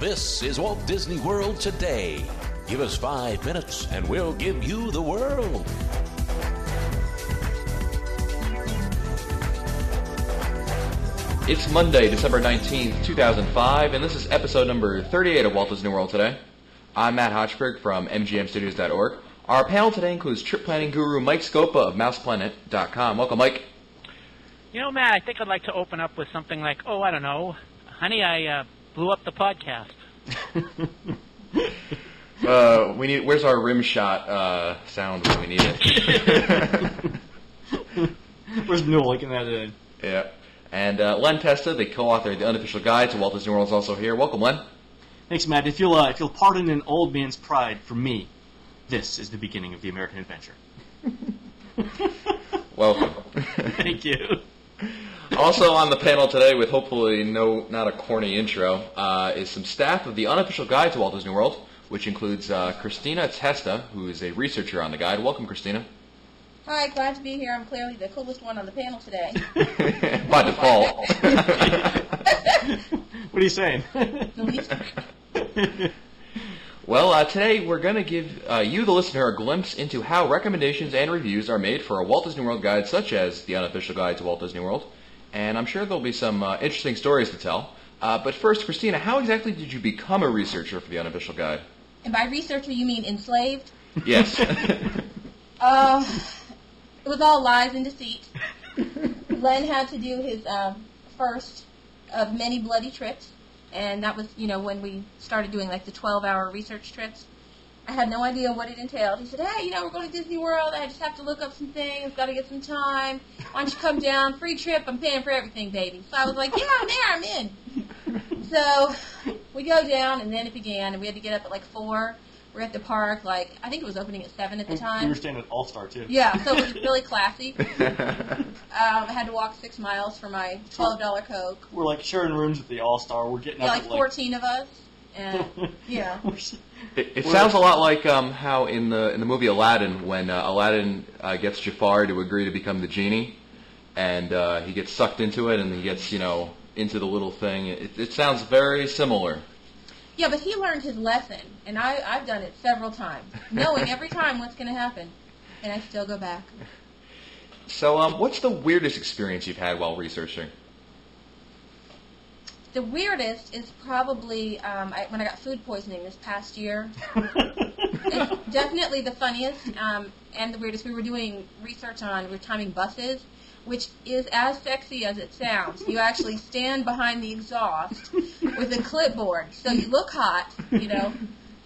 This is Walt Disney World Today. Give us 5 minutes and we'll give you the world. It's Monday, December 19th, 2005, and this is episode number 38 of Walt Disney World Today. I'm Matt Hochberg from MGMstudios.org. Our panel today includes trip planning guru Mike Scopa of MousePlanet.com. Welcome, Mike. You know, Matt, I think I'd like to open up with something like, I don't know, honey, I blew up the podcast. Where's our rim shot sound when we need it? Where's Newell? I can add it in. Yeah. And Len Testa, the co-author of The Unofficial Guide to Walt Disney World, is also here. Welcome, Len. Thanks, Matt. If you'll pardon an old man's pride for me, this is the beginning of the American adventure. Welcome. Thank you. Also on the panel today, with hopefully not a corny intro, is some staff of The Unofficial Guide to Walt Disney World, which includes Christina Testa, who is a researcher on the guide. Welcome, Christina. Hi, glad to be here. I'm clearly the coolest one on the panel today. By default. What are you saying? The least. Well, today we're going to give you, the listener, a glimpse into how recommendations and reviews are made for a Walt Disney World guide such as The Unofficial Guide to Walt Disney World. And I'm sure there'll be some interesting stories to tell. But first, Christina, how exactly did you become a researcher for The Unofficial Guide? And by researcher, you mean enslaved? Yes. It was all lies and deceit. Len had to do his first of many bloody trips. And that was, when we started doing like the 12-hour research trips. I had no idea what it entailed. He said, hey, we're going to Disney World. I just have to look up some things. Got to get some time. Why don't you come down? Free trip. I'm paying for everything, baby. So I was like, yeah, I'm in. So we go down, and then it began. And we had to get up at like 4. We're at the park. I think it was opening at 7 at the time. We were staying at All-Star, too. Yeah, so it was really classy. I had to walk 6 miles for my $12 Coke. We're like sharing rooms at the All-Star. We're getting up like 14 of us. And yeah. It sounds a lot like how in the movie Aladdin, when Aladdin gets Jafar to agree to become the genie, and he gets sucked into it, and he gets into the little thing. It sounds very similar. Yeah, but he learned his lesson, and I've done it several times, knowing every time what's going to happen, and I still go back. So, what's the weirdest experience you've had while researching? The weirdest is probably when I got food poisoning this past year. It's definitely the funniest and the weirdest. We were doing research we were timing buses, which is as sexy as it sounds. You actually stand behind the exhaust with a clipboard, so you look hot,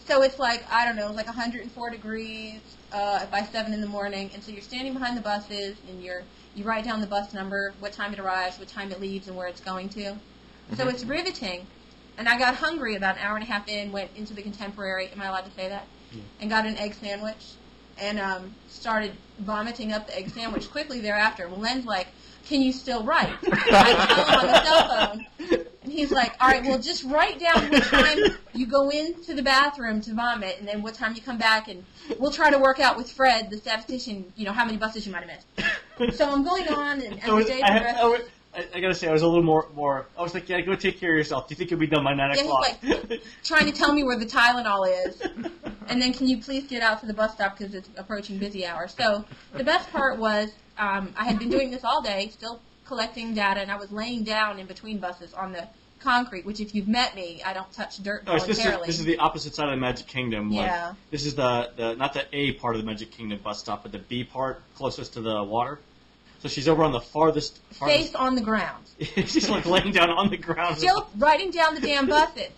So it's like, I don't know, it's like 104 degrees by 7 in the morning, and so you're standing behind the buses, and you write down the bus number, what time it arrives, what time it leaves, and where it's going to. So it's riveting. And I got hungry about an hour and a half in, went into the Contemporary, am I allowed to say that? Yeah. And got an egg sandwich, and started vomiting up the egg sandwich quickly thereafter. Well, Len's like, can you still write? I tell him on the cell phone. And he's like, all right, well, just write down what time you go into the bathroom to vomit, and then what time you come back, and we'll try to work out with Fred, the statistician, how many buses you might have missed. So I'm going on, and as the day progresses... I gotta say, I was a little more. I was like, yeah, go take care of yourself. Do you think you'll be done by 9 o'clock? He's like trying to tell me where the Tylenol is, and then can you please get out to the bus stop because it's approaching busy hour. So the best part was I had been doing this all day, still collecting data, and I was laying down in between buses on the concrete, which if you've met me, I don't touch dirt voluntarily. This is the opposite side of the Magic Kingdom. Yeah. This is the not the A part of the Magic Kingdom bus stop, but the B part closest to the water. So she's over on the farthest... Face on the ground. She's like laying down on the ground. Still writing down the damn buses.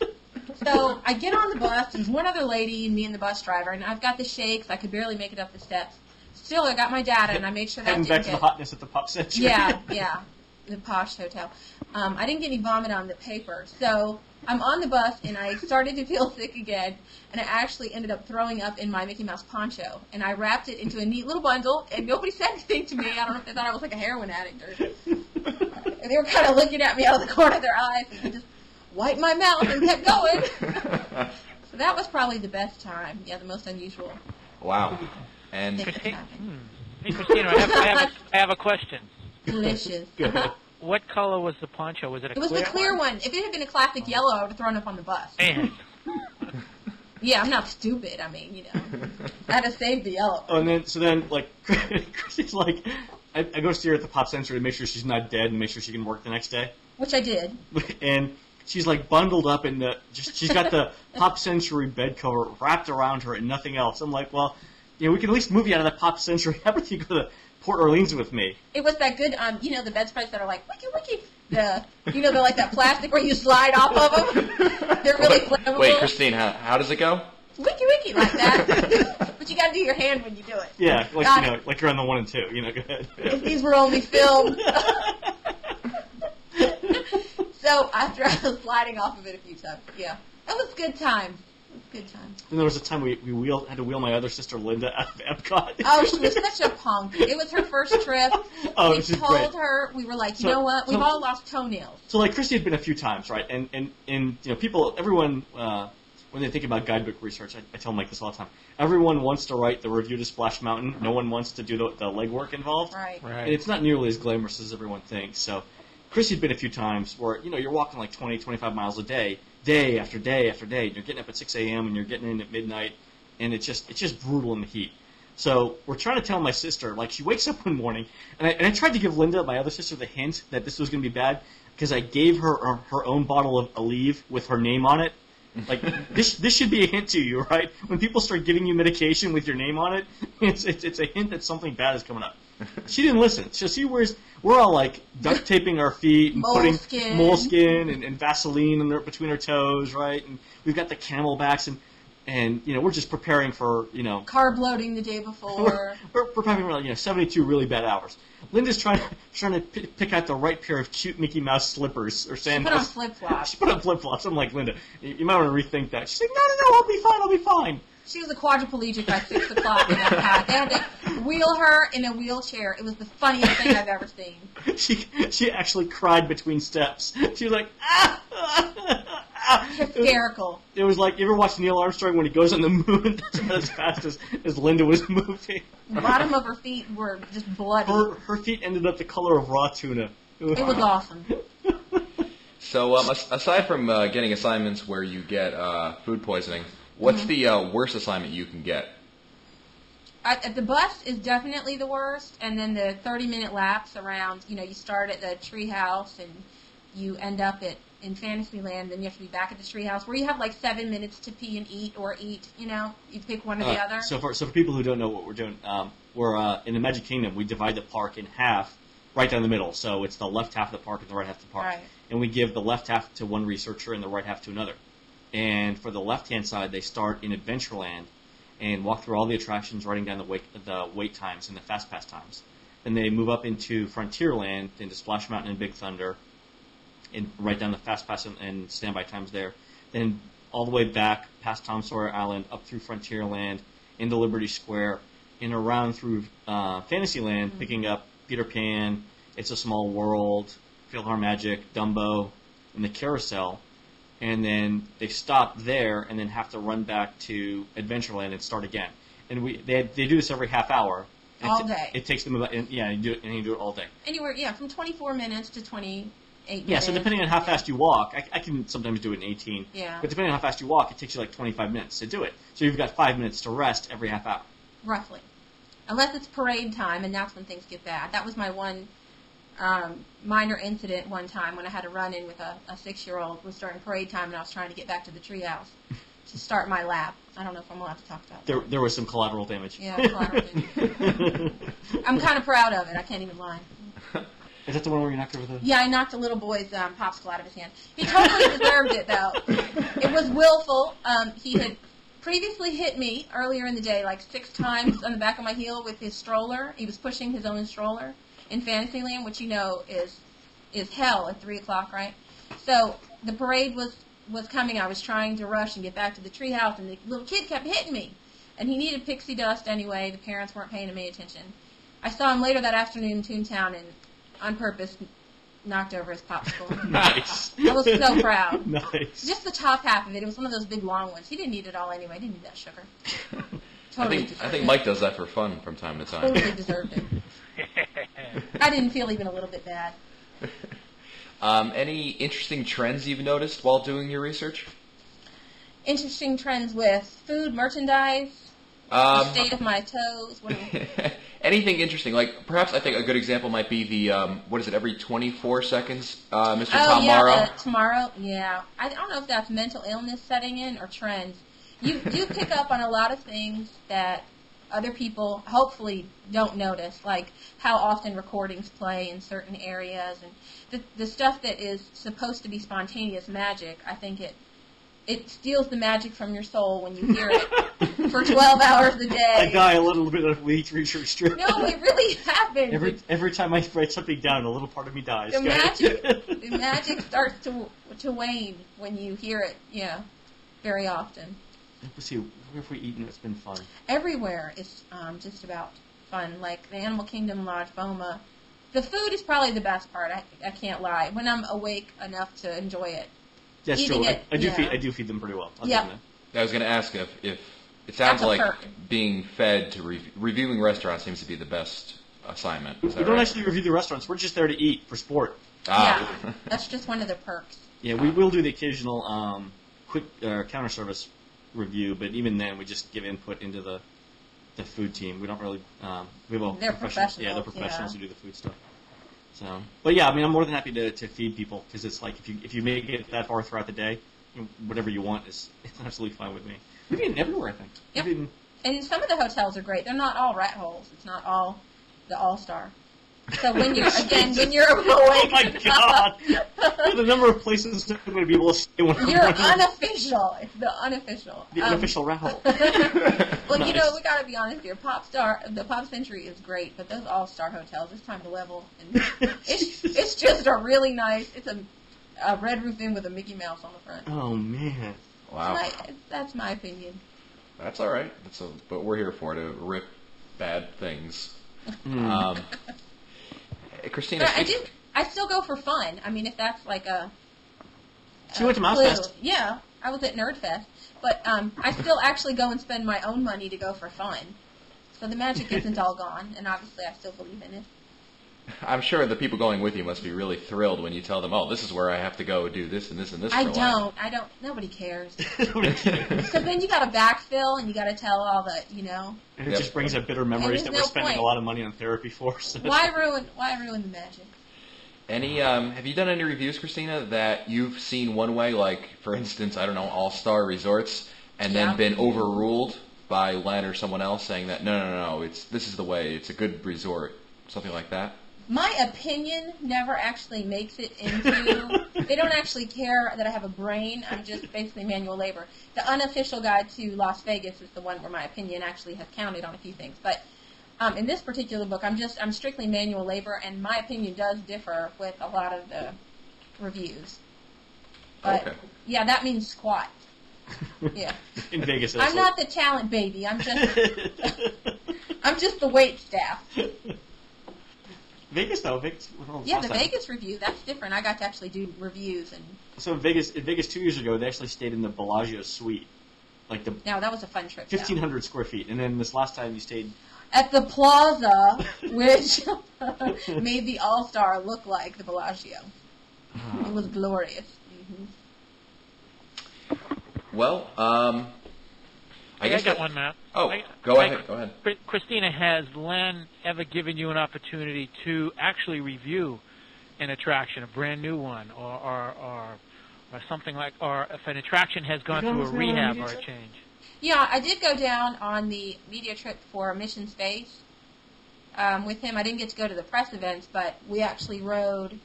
So I get on the bus. There's one other lady and me and the bus driver, and I've got the shakes. I could barely make it up the steps. Still, I got my data, and I made sure that Heading back to the hotness at the Pop Century. Yeah. The posh hotel. I didn't get any vomit on the paper. So I'm on the bus, and I started to feel sick again, and I actually ended up throwing up in my Mickey Mouse poncho. And I wrapped it into a neat little bundle, and nobody said anything to me. I don't know if they thought I was like a heroin addict or... They were kind of looking at me out of the corner of their eyes, and I just wiped my mouth and kept going. So that was probably the best time. Yeah, the most unusual. Wow. And Hey, Christina, I have a question. Delicious. What color was the poncho? Was it a It was clear the clear one. If it had been a classic yellow, I would have thrown it up on the bus. Man. Yeah, I'm not stupid. I mean, you know, I had to save the yellow. Oh, and then like Chrissy's like, I go see her at the Pop Century to make sure she's not dead and make sure she can work the next day. Which I did. And she's like bundled up in she's got the Pop Century bed cover wrapped around her and nothing else. I'm like, well, you know, we can at least move you out of that Pop Century. How about you go to Port Orleans with me? It was that good, you know, the bedspreads that are like, wiki wiki. They're like that plastic where you slide off of them. They're really flammable. Wait, Christine, how does it go? Wiki wiki like that. But you got to do your hand when you do it. Yeah, like God. you know, like you're on the 1 and 2. You know, go ahead. If these were only filmed. So after I was sliding off of it a few times, yeah, that was a good time. Good time. And there was a time we had to wheel my other sister Linda out of Epcot. Oh, she was such a punk. It was her first trip. Oh, We she's told great. her, we were like, you So- know what? We've so- all lost toenails. So like Christy had been a few times, right? And you know, everyone when they think about guidebook research, I tell them like this all the time. Everyone wants to write the review to Splash Mountain. No one wants to do the legwork involved. Right. And it's not nearly as glamorous as everyone thinks. So Chrissy'd been a few times where, you know, you're walking like 20, 25 miles a day after day after day. You're getting up at 6 a.m. and you're getting in at midnight, and it's just brutal in the heat. So we're trying to tell my sister, like, she wakes up one morning, and I tried to give Linda, my other sister, the hint that this was going to be bad, because I gave her her own bottle of Aleve with her name on it. Like, this should be a hint to you, right? When people start giving you medication with your name on it, it's a hint that something bad is coming up. She didn't listen. So we're all like duct taping our feet and putting moleskin and Vaseline between our toes, right? And we've got the camelbacks and you know, we're just preparing for, you know, Carb loading the day before. we're preparing for, you know, 72 really bad hours. Linda's trying to pick out the right pair of cute Mickey Mouse slippers or She sandals. put on flip-flops. She put on flip-flops. I'm like, Linda, you might want to rethink that. She's like, no, I'll be fine. She was a quadriplegic by 6 o'clock in that path. They had to wheel her in a wheelchair. It was the funniest thing I've ever seen. She actually cried between steps. She was like, ah. Hysterical. It was like, you ever watch Neil Armstrong when he goes on the moon? That's about as fast as Linda was moving. The bottom of her feet were just bloody. Her feet ended up the color of raw tuna. It was awesome. So, aside from getting assignments where you get food poisoning, what's the worst assignment you can get? The bus is definitely the worst, and then the 30-minute laps around, you know, you start at the treehouse and you end up in Fantasyland, then you have to be back at the treehouse where you have like 7 minutes to pee and eat, you know, you pick one or the other. So for people who don't know what we're doing, we're in the Magic Kingdom, we divide the park in half, right down the middle. So it's the left half of the park and the right half of the park. Right. And we give the left half to one researcher and the right half to another. And for the left-hand side, they start in Adventureland and walk through all the attractions, writing down the wait times and the fast pass times. Then they move up into Frontierland, into Splash Mountain and Big Thunder, and write down the fast pass and standby times there. Then all the way back past Tom Sawyer Island, up through Frontierland, into Liberty Square, and around through Fantasyland, picking up Peter Pan, It's a Small World, PhilharMagic, Dumbo, and the Carousel. And then they stop there and then have to run back to Adventureland and start again. And they do this every half hour. All day. It takes them about, you do it all day. Anywhere, from 24 minutes to 28 minutes. Yeah, so depending on how fast you walk, I can sometimes do it in 18. Yeah. But depending on how fast you walk, it takes you like 25 minutes to do it. So you've got 5 minutes to rest every half hour. Roughly. Unless it's parade time, and that's when things get bad. That was my one minor incident one time when I had a run-in with a 6-year-old. Was during parade time, and I was trying to get back to the treehouse to start my lap. I don't know if I'm allowed to talk about that. There was some collateral damage. Yeah, collateral damage. I'm kind of proud of it. I can't even lie. Is that the one where you knocked over the... Yeah, I knocked a little boy's popsicle out of his hand. He totally deserved it, though. It was willful. He had previously hit me earlier in the day like 6 times on the back of my heel with his stroller. He was pushing his own stroller in Fantasyland, which you know is hell at 3 o'clock, right? So the parade was coming. I was trying to rush and get back to the treehouse, and the little kid kept hitting me. And he needed pixie dust anyway. The parents weren't paying him any attention. I saw him later that afternoon in Toontown and on purpose knocked over his popsicle. Nice. I was so proud. Nice. Just the top half of it. It was one of those big long ones. He didn't eat it all anyway. He didn't need that sugar. Totally I think Mike does that for fun from time to time. Totally deserved it. I didn't feel even a little bit bad. Any interesting trends you've noticed while doing your research? Interesting trends with food, merchandise, the state of my toes. What do you... Anything interesting? Like, perhaps I think a good example might be the, what is it, every 24 seconds, Mr. Tom Morrow? Tomorrow, yeah. I don't know if that's mental illness setting in or trends. You do pick up on a lot of things that other people hopefully don't notice, like how often recordings play in certain areas, and the stuff that is supposed to be spontaneous magic. I think it steals the magic from your soul when you hear it for 12 hours a day. I die a little bit of each research strip. No, it really happens. Every time I write something down, a little part of me dies. The magic starts to wane when you hear it, very often. Let's see, where have we eaten that's been fun? Everywhere is just about fun. Like the Animal Kingdom Lodge Boma. The food is probably the best part, I can't lie. When I'm awake enough to enjoy it. That's Eating true. It, I do feed them pretty well. Yeah. I was going to ask if it sounds That's a like perk. being fed to reviewing restaurants seems to be the best assignment. Is that We don't right? actually review the restaurants. We're just there to eat for sport. Ah. Yeah, that's just one of the perks. Yeah, we will do the occasional quick counter service review, but even then, we just give input into the food team. We don't really. They're professionals. Yeah, they're professionals who do the food stuff. So, but yeah, I mean, I'm more than happy to feed people because it's like if you make it that far throughout the day, whatever you want it's absolutely fine with me. We've eaten everywhere, I think. Yep. We've eaten- And some of the hotels are great. They're not all rat holes. It's not all the All-Star. So when you're Oh my god! The number of places I'm going to be able to stay when I'm you're running. unofficial. It's the unofficial. The unofficial rat hole. Well, Nice. we gotta be honest here. The Pop Century is great, but those All-Star hotels, it's time to level. And it's just a really nice. It's a red roof inn with a Mickey Mouse on the front. Oh man. Wow. That's my opinion. That's all right. But we're here for to rip bad things. Christina, But I still go for fun. I mean, if that's like a. She went to Mouse clue. Fest. Yeah, I was at Nerdfest, but I still actually go and spend my own money to go for fun. So the magic isn't all gone, and obviously I still believe in it. I'm sure the people going with you must be really thrilled when you tell them, "Oh, this is where I have to go do this and this and this." I for a while." don't. Nobody cares. Because then you got to backfill, and you got to tell all the, And it Yep. just brings up bitter memories there's that we're no spending point. a lot of money on therapy for. So Why ruin the magic? Any? Have you done any reviews, Christina, that you've seen one way, like for instance, I don't know, All-Star Resorts, and Yeah. then been overruled by Len or someone else saying that no, this is the way, it's a good resort, something like that? My opinion never actually makes it into. They don't actually care that I have a brain. I'm just basically manual labor. The unofficial guide to Las Vegas is the one where my opinion actually has counted on a few things. But in this particular book, I'm strictly manual labor, and my opinion does differ with a lot of the reviews. But Okay. yeah, that means squat. Yeah, in Vegas, I'm not the talent baby. I'm just the wait staff. Vegas though. Vegas. Well, Yeah, last the time. Vegas review, that's different. I got to actually do reviews, and So in Vegas 2 years ago, they actually stayed in the Bellagio suite, like the now that was a fun trip. yeah. 1,500 square feet, and then this last time you stayed. At the Plaza, which made the All-Star look like the Bellagio. It was glorious. Well, I guess got that- one, Matt. Oh, go ahead. Christina, has Len ever given you an opportunity to actually review an attraction, a brand new one, or something like, or if an attraction has gone You through a gone with me on a rehab media or a trip? change? Yeah, I did go down on the media trip for Mission Space with him. I didn't get to go to the press events, but we actually rode.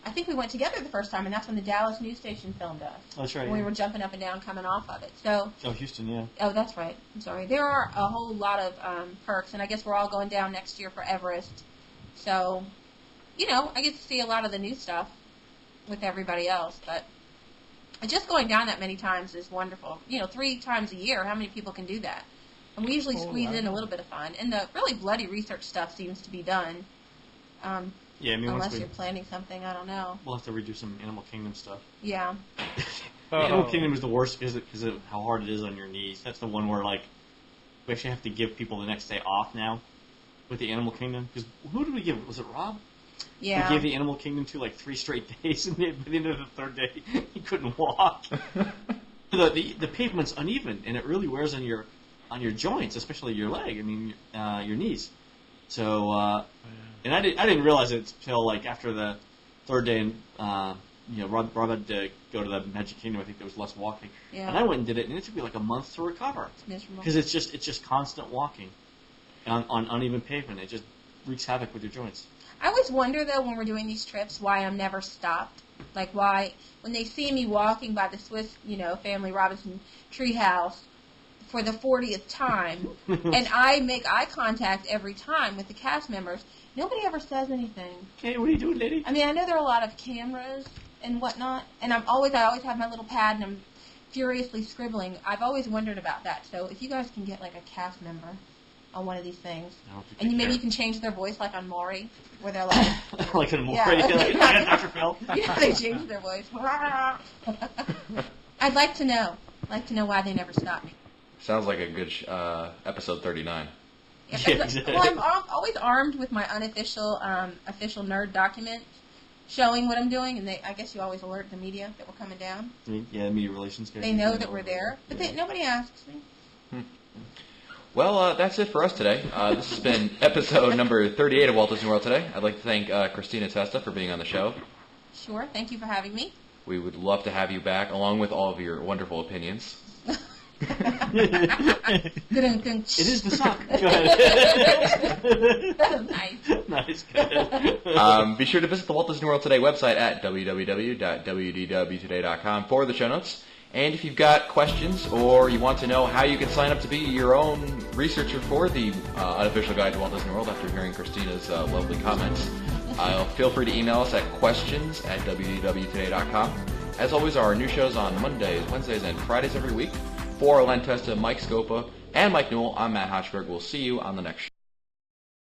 I think we went together the first time, and that's when the Dallas news station filmed us. That's right. When we Yeah. were jumping up and down coming off of it. So, Oh, Houston, yeah. oh, that's right. I'm sorry. There are a whole lot of perks, and I guess we're all going down next year for Everest. So, I get to see a lot of the new stuff with everybody else, but just going down that many times is wonderful. 3 times a year, how many people can do that? And we usually squeeze in a little bit of fun. And the really bloody research stuff seems to be done. Yeah, I mean, once Unless you're planning something, I don't know. we'll have to redo some Animal Kingdom stuff. Yeah. Animal Kingdom is the worst because of how hard it is on your knees. That's the one where, like, we actually have to give people the next day off now with the Animal Kingdom. Because who did we give? Was it Rob? Yeah. He gave the Animal Kingdom to like 3 straight days, and by the end of the 3rd day, he couldn't walk. The pavement's uneven, and it really wears on your joints, especially your leg. I mean, your knees. So, and I didn't realize it until like after the 3rd day, and Rob had to go to the Magic Kingdom. I think there was less walking, and I went and did it, and it took me like a month to recover. It's miserable. Because it's just constant walking on uneven pavement. It just wreaks havoc with your joints. I always wonder, though, when we're doing these trips, why I'm never stopped. Like, why, when they see me walking by the Swiss, Family Robinson treehouse for the 40th time, and I make eye contact every time with the cast members, nobody ever says anything. Hey, what are you doing, lady? I mean, I know there are a lot of cameras and whatnot, and I always have my little pad, and I'm furiously scribbling. I've always wondered about that. So if you guys can get, like, a cast member on one of these things, and maybe you can change their voice, like on Maury, where they're like... like in Maury, like Dr. Phil. Yeah, they change their voice. I'd like to know why they never stop me. Sounds like a good episode 39. Yeah, exactly. Well, I'm always armed with my unofficial official nerd document showing what I'm doing, and I guess you always alert the media that we're coming down. Yeah, media relations guys. They know that we're there, but nobody asks me. Well, that's it for us today. This has been episode number 38 of Walt Disney World Today. I'd like to thank Christina Testa for being on the show. Sure, thank you for having me. We would love to have you back, along with all of your wonderful opinions. It is the sock. Go ahead. Nice. Nice. Good. Be sure to visit the Walt Disney World Today website at www.wdwtoday.com for the show notes. And if you've got questions or you want to know how you can sign up to be your own researcher for the unofficial guide to Walt Disney World after hearing Christina's lovely comments, feel free to email us at questions@wdwtoday.com. As always, our new shows on Mondays, Wednesdays, and Fridays every week. For Len Testa, Mike Scopa, and Mike Newell, I'm Matt Hochberg. We'll see you on the next show.